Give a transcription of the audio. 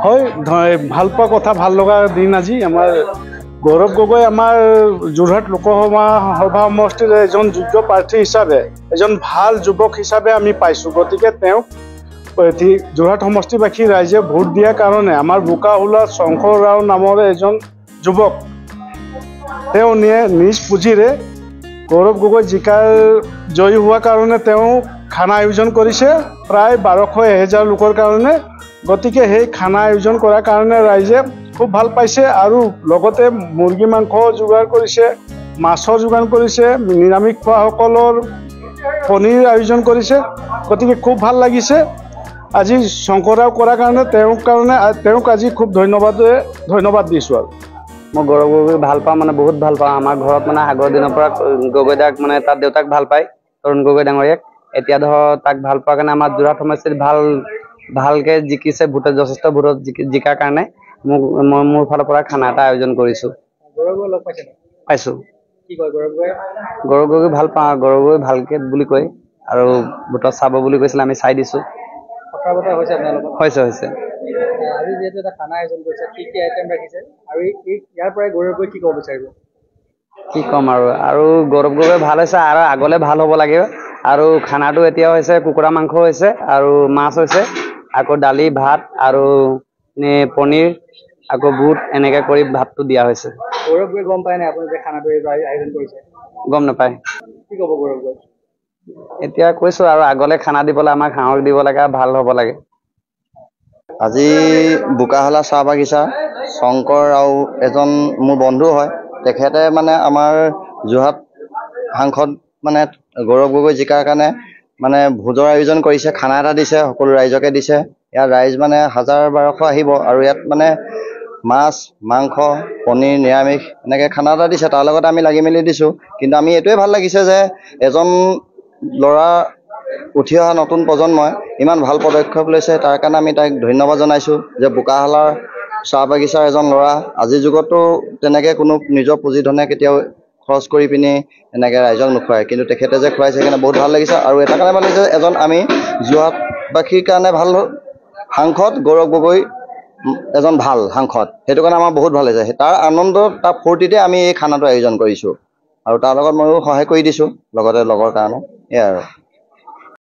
হয় ভাল পোৱা কথা ভাল লগা দিন আজি আমাৰ গৌৰৱ গগৈ আমাৰ যোৰহাট লোকসভা সমষ্টিৰ এজন যোগ্য প্ৰাৰ্থী হিচাপে এজন ভাল যুৱক হিচাপে আমি পাইছোঁ গতিকে তেওঁক যোৰহাট সমষ্টিবাসী ৰাইজে ভোট দিয়াৰ কাৰণে আমাৰ বোকাহোলাত শংকৰ ৰাও নামৰ এজন যুৱক তেওঁ নিজ পুঁজিৰে গৌৰৱ গগৈ জিকাৰ জয়ী হোৱাৰ কাৰণে তেওঁ খানা আয়োজন কৰিছে প্ৰায় 1200-1000 লোকৰ কাৰণে গতিকে সেই খানা আয়োজন কৰাৰ কাৰণে ৰাইজে খুব ভাল পাইছে আৰু লগতে মুৰ্গী মাংস যোগাৰ কৰিছে মাছৰ যোগান কৰিছে নিৰামিষ খোৱাসকলৰ পনীৰ আয়োজন কৰিছে গতিকে খুব ভাল লাগিছে আজি শংকৰৰাও কৰাৰ কাৰণে তেওঁক আজি খুব ধন্যবাদ দিছোঁ আৰু মই গৌৰৱ গগৈ ভাল পাওঁ মানে বহুত ভাল পাওঁ আমাৰ ঘৰত মানে আগৰ দিনৰ পৰা গগৈ দাক মানে তাত দেউতাক ভাল পায় তৰুণ গগৈ ডাঙৰীয়াক এতিয়া ধৰ তাক ভাল পোৱাৰ কাৰণে আমাৰ যোৰহাট সমষ্টিত ভালকে জিকিছে ভোটত যথেষ্ট ভোটত জিকাৰ কাৰণে মই মোৰ ফালৰ পৰা খানা এটা আয়োজন কৰিছোঁ পাইছোঁ গৌৰৱ গগৈ ভাল পাওঁ গৌৰৱ গগৈ ভালকে বুলি কয় আৰু ভোটত চাব বুলি কৈছিলে আমি চাই দিছোঁ হৈছে আজি যেহেতু এটা খানা আয়োজন কৰিছে কি কি আইটেম ৰাখিছে আৰু ইয়াৰ পৰাই গৌৰৱ গগৈ কি ক'ব বিচাৰিব কি ক'ম আৰু গৌৰৱ গগৈ ভাল হৈছে আৰু আগলৈ ভাল হ'ব লাগে আৰু খানাটো এতিয়া হৈছে কুকুৰা মাংস হৈছে আৰু মাছ হৈছে আকৌ দালি ভাত আৰু পনীৰ আকৌ বুট এনেকৈ কৰি ভাতটো দিয়া হৈছে গৌৰৱ গগৈ গম পায় নাই আপুনি যে খানাটো আয়োজন কৰিছে গম নাপায় কি ক'ব গৌৰৱ গগৈ এতিয়া কৈছোঁ আৰু আগলৈ খানা দিবলৈ আমাক সাহস দিব লাগে আৰু ভাল হ'ব লাগে আজি বোকাহোলা চাহ বাগিচা শংকৰ ৰাও এজন মোৰ বন্ধু হয় তেখেতে মানে আমাৰ যোৰহাট সাংসদ মানে গৌৰৱ গগৈ জিকাৰ কাৰণে মানে ভোজৰ আয়োজন কৰিছে খানা এটা দিছে সকলো ৰাইজকে দিছে ইয়াত ৰাইজ মানে 1000-1200 আহিব আৰু ইয়াত মানে মাছ মাংস পনীৰ নিৰামিষ এনেকৈ খানা এটা দিছে তাৰ লগত আমি লাগি মেলি দিছোঁ কিন্তু আমি এইটোৱে ভাল লাগিছে যে এজন ল'ৰা উঠি অহা নতুন প্ৰজন্মই ইমান ভাল পদক্ষেপ লৈছে তাৰ কাৰণে আমি তাইক ধন্যবাদ জনাইছোঁ যে বোকাহোলাৰ চাহ বাগিচাৰ এজন ল'ৰা আজিৰ যুগতো তেনেকৈ কোনো নিজৰ পুঁজি ধনে কেতিয়াও খৰচ কৰি পিনি এনেকৈ ৰাইজক নোখোৱায় কিন্তু তেখেতে যে খুৱাইছে সেইকাৰণে বহুত ভাল লাগিছে আৰু এটা কাৰণে ভাল লাগিছে এজন আমি যোৰহাটবাসীৰ কাৰণে ভাল সাংসদ গৌৰৱ গগৈ এজন ভাল সাংসদ সেইটো কাৰণে আমাৰ বহুত ভাল লাগিছে তাৰ আনন্দ তাৰ ফূৰ্তিতে আমি এই খানাটো আয়োজন কৰিছোঁ আৰু তাৰ লগত ময়ো সহায় কৰি দিছোঁ লগতে লগৰ কাৰণে এয়াই আৰু